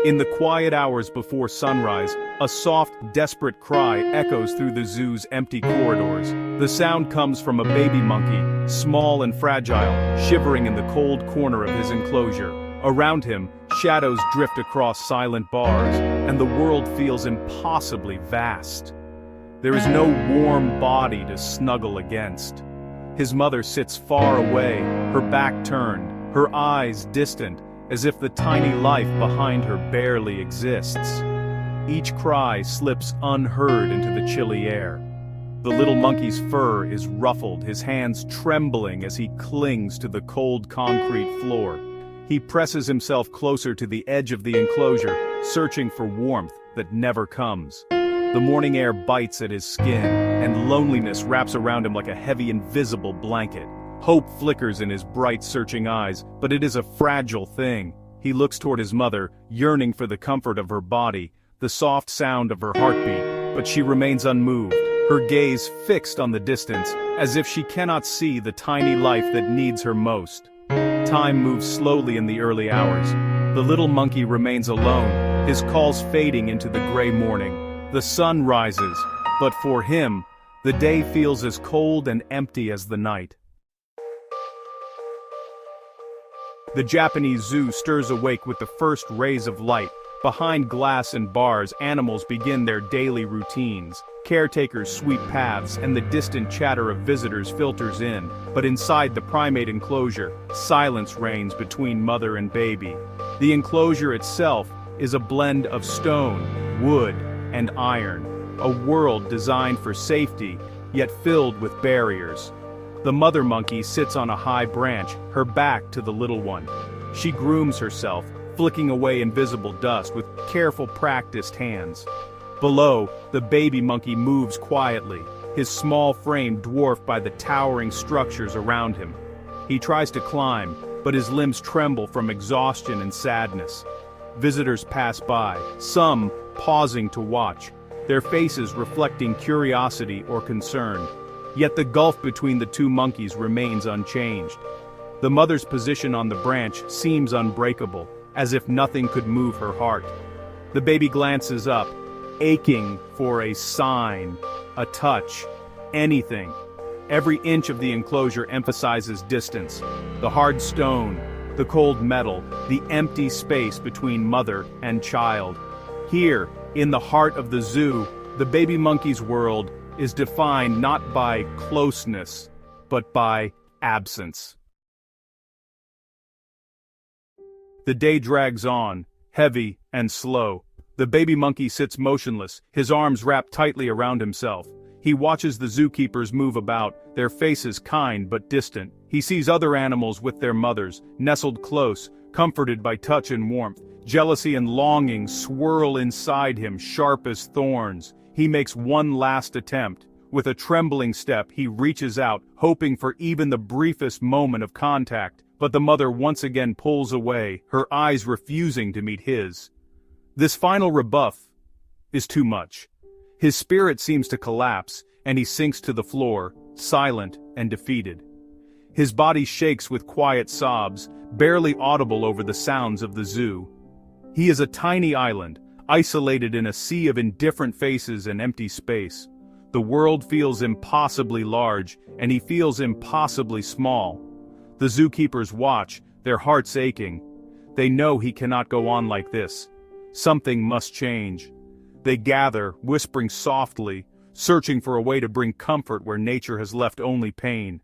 In the quiet hours before sunrise, a soft, desperate cry echoes through the zoo's empty corridors. The sound comes from a baby monkey, small and fragile, shivering in the cold corner of his enclosure. Around him, shadows drift across silent bars, and the world feels impossibly vast. There is no warm body to snuggle against. His mother sits far away, her back turned, her eyes distant, as if the tiny life behind her barely exists. Each cry slips unheard into the chilly air. The little monkey's fur is ruffled, his hands trembling as he clings to the cold concrete floor. He presses himself closer to the edge of the enclosure, searching for warmth that never comes. The morning air bites at his skin, and loneliness wraps around him like a heavy invisible blanket. Hope flickers in his bright, searching eyes, but it is a fragile thing. He looks toward his mother, yearning for the comfort of her body, the soft sound of her heartbeat, but she remains unmoved, her gaze fixed on the distance, as if she cannot see the tiny life that needs her most. Time moves slowly in the early hours. The little monkey remains alone, his calls fading into the gray morning. The sun rises, but for him, the day feels as cold and empty as the night. The Japanese zoo stirs awake with the first rays of light. Behind glass and bars, animals begin their daily routines. Caretakers sweep paths, and the distant chatter of visitors filters in. But inside the primate enclosure, silence reigns between mother and baby. The enclosure itself is a blend of stone, wood, and iron. A world designed for safety, yet filled with barriers. The mother monkey sits on a high branch, her back to the little one. She grooms herself, flicking away invisible dust with careful practiced hands. Below, the baby monkey moves quietly, his small frame dwarfed by the towering structures around him. He tries to climb, but his limbs tremble from exhaustion and sadness. Visitors pass by, some pausing to watch, their faces reflecting curiosity or concern. Yet the gulf between the two monkeys remains unchanged. The mother's position on the branch seems unbreakable, as if nothing could move her heart. The baby glances up, aching for a sign, a touch, anything. Every inch of the enclosure emphasizes distance. The hard stone, the cold metal, the empty space between mother and child. Here, in the heart of the zoo, the baby monkey's world is defined not by closeness, but by absence. The day drags on, heavy and slow. The baby monkey sits motionless, his arms wrapped tightly around himself. He watches the zookeepers move about, their faces kind but distant. He sees other animals with their mothers, nestled close, comforted by touch and warmth. Jealousy and longing swirl inside him, sharp as thorns. He makes one last attempt. With a trembling step, he reaches out, hoping for even the briefest moment of contact, but the mother once again pulls away, her eyes refusing to meet his. This final rebuff is too much. His spirit seems to collapse, and he sinks to the floor, silent and defeated. His body shakes with quiet sobs, barely audible over the sounds of the zoo. He is a tiny island, isolated in a sea of indifferent faces and empty space. The world feels impossibly large, and he feels impossibly small. The zookeepers watch, their hearts aching. They know he cannot go on like this. Something must change. They gather, whispering softly, searching for a way to bring comfort where nature has left only pain.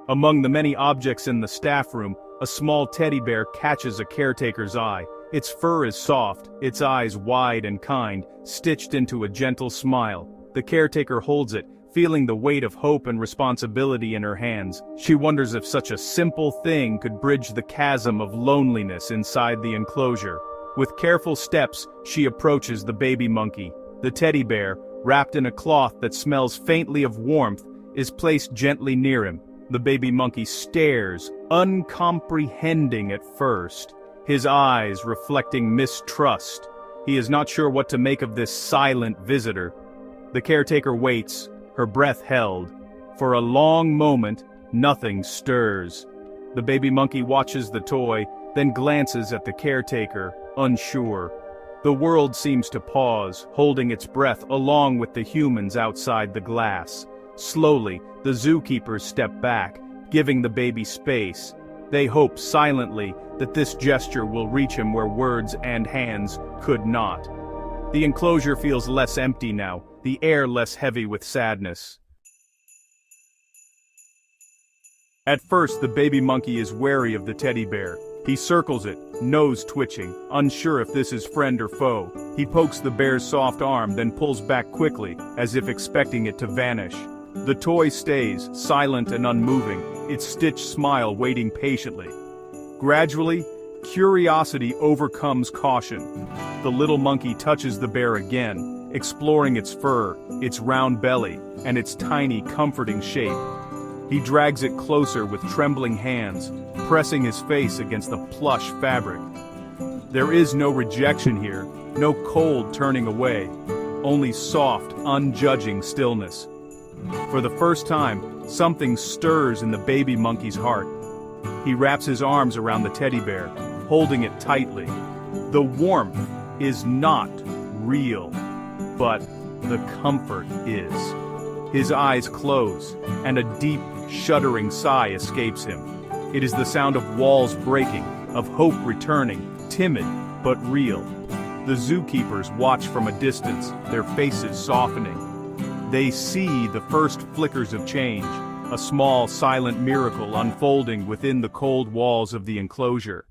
Among the many objects in the staff room, a small teddy bear catches a caretaker's eye. Its fur is soft, its eyes wide and kind, stitched into a gentle smile. The caretaker holds it, feeling the weight of hope and responsibility in her hands. She wonders if such a simple thing could bridge the chasm of loneliness inside the enclosure. With careful steps, she approaches the baby monkey. The teddy bear, wrapped in a cloth that smells faintly of warmth, is placed gently near him. The baby monkey stares, uncomprehending at first, his eyes reflecting mistrust. He is not sure what to make of this silent visitor. The caretaker waits, her breath held. For a long moment, nothing stirs. The baby monkey watches the toy, then glances at the caretaker, unsure. The world seems to pause, holding its breath along with the humans outside the glass. Slowly, the zookeepers step back, giving the baby space. They hope silently that this gesture will reach him where words and hands could not. The enclosure feels less empty now, the air less heavy with sadness. At first, the baby monkey is wary of the teddy bear. He circles it, nose twitching, unsure if this is friend or foe. He pokes the bear's soft arm, then pulls back quickly, as if expecting it to vanish. The toy stays, silent and unmoving, its stitched smile waiting patiently. Gradually, curiosity overcomes caution. The little monkey touches the bear again, exploring its fur, its round belly, and its tiny, comforting shape. He drags it closer with trembling hands, pressing his face against the plush fabric. There is no rejection here, no cold turning away, only soft, unjudging stillness. For the first time, something stirs in the baby monkey's heart. He wraps his arms around the teddy bear, holding it tightly. The warmth is not real, but the comfort is. His eyes close, and a deep, shuddering sigh escapes him. It is the sound of walls breaking, of hope returning, timid but real. The zookeepers watch from a distance, their faces softening. They see the first flickers of change, a small, silent miracle unfolding within the cold walls of the enclosure.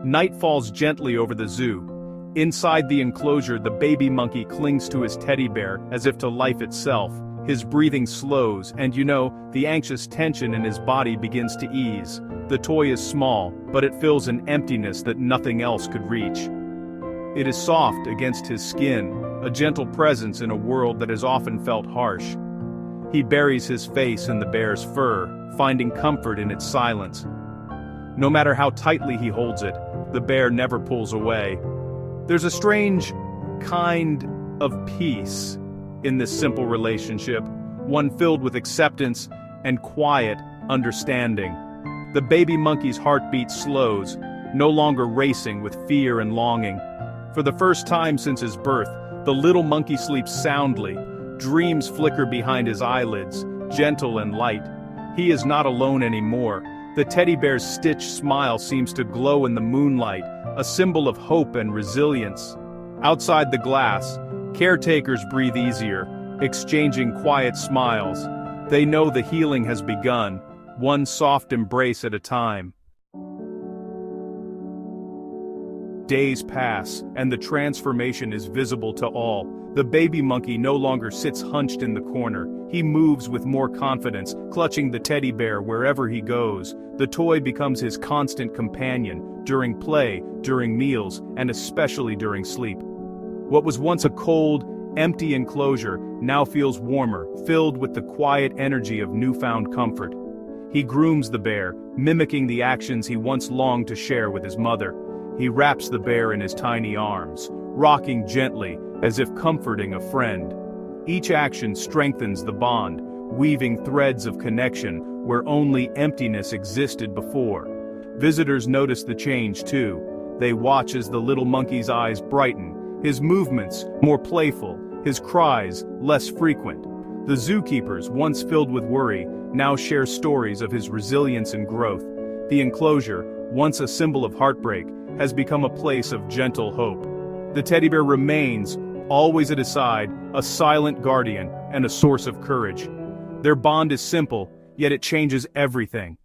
Night falls gently over the zoo. Inside the enclosure, the baby monkey clings to his teddy bear as if to life itself. His breathing slows, and the anxious tension in his body begins to ease. The toy is small, but it fills an emptiness that nothing else could reach. It is soft against his skin, a gentle presence in a world that has often felt harsh. He buries his face in the bear's fur, finding comfort in its silence. No matter how tightly he holds it, the bear never pulls away. There's a strange kind of peace in this simple relationship, one filled with acceptance and quiet understanding. The baby monkey's heartbeat slows, no longer racing with fear and longing. For the first time since his birth, the little monkey sleeps soundly. Dreams flicker behind his eyelids, gentle and light. He is not alone anymore. The teddy bear's stitched smile seems to glow in the moonlight, a symbol of hope and resilience. Outside the glass, caretakers breathe easier, exchanging quiet smiles. They know the healing has begun, one soft embrace at a time. Days pass, and the transformation is visible to all. The baby monkey no longer sits hunched in the corner. He moves with more confidence, clutching the teddy bear wherever he goes. The toy becomes his constant companion, during play, during meals, and especially during sleep. What was once a cold, empty enclosure now feels warmer, filled with the quiet energy of newfound comfort. He grooms the bear, mimicking the actions he once longed to share with his mother. He wraps the bear in his tiny arms, rocking gently, as if comforting a friend. Each action strengthens the bond, weaving threads of connection where only emptiness existed before. Visitors notice the change too. They watch as the little monkey's eyes brighten, his movements more playful, his cries less frequent. The zookeepers, once filled with worry, now share stories of his resilience and growth. The enclosure, once a symbol of heartbreak, has become a place of gentle hope. The teddy bear remains, always at his side, a silent guardian and a source of courage. Their bond is simple, yet it changes everything.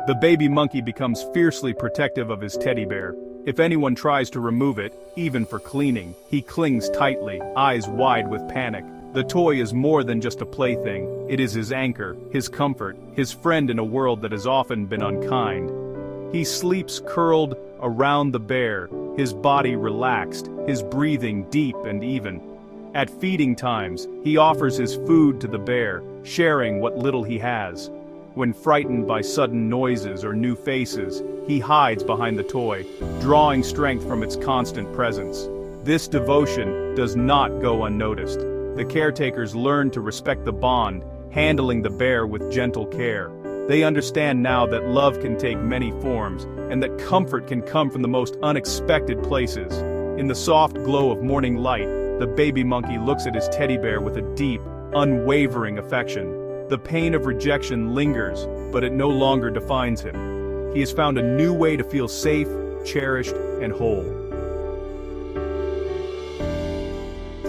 The baby monkey becomes fiercely protective of his teddy bear. If anyone tries to remove it, even for cleaning, he clings tightly, eyes wide with panic. The toy is more than just a plaything. It is his anchor, his comfort, his friend in a world that has often been unkind. He sleeps curled around the bear, his body relaxed, his breathing deep and even. At feeding times, he offers his food to the bear, sharing what little he has. When frightened by sudden noises or new faces, he hides behind the toy, drawing strength from its constant presence. This devotion does not go unnoticed. The caretakers learn to respect the bond, handling the bear with gentle care. They understand now that love can take many forms, and that comfort can come from the most unexpected places. In the soft glow of morning light, the baby monkey looks at his teddy bear with a deep, unwavering affection. The pain of rejection lingers, but it no longer defines him. He has found a new way to feel safe, cherished, and whole.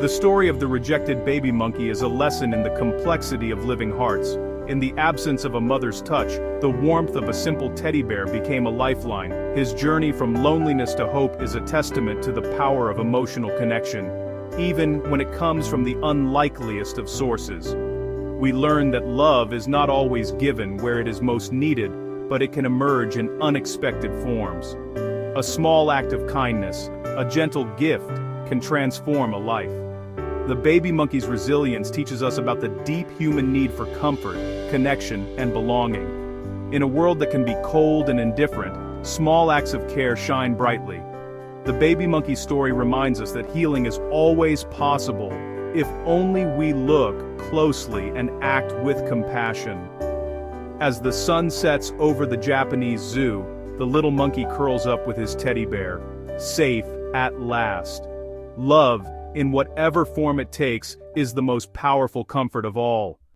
The story of the rejected baby monkey is a lesson in the complexity of living hearts. In the absence of a mother's touch, the warmth of a simple teddy bear became a lifeline. His journey from loneliness to hope is a testament to the power of emotional connection, even when it comes from the unlikeliest of sources. We learn that love is not always given where it is most needed, but it can emerge in unexpected forms. A small act of kindness, a gentle gift, can transform a life. The baby monkey's resilience teaches us about the deep human need for comfort, connection, and belonging. In a world that can be cold and indifferent, small acts of care shine brightly. The baby monkey story reminds us that healing is always possible, if only we look closely and act with compassion. As the sun sets over the Japanese zoo, the little monkey curls up with his teddy bear, safe at last. Love, in whatever form it takes, is the most powerful comfort of all.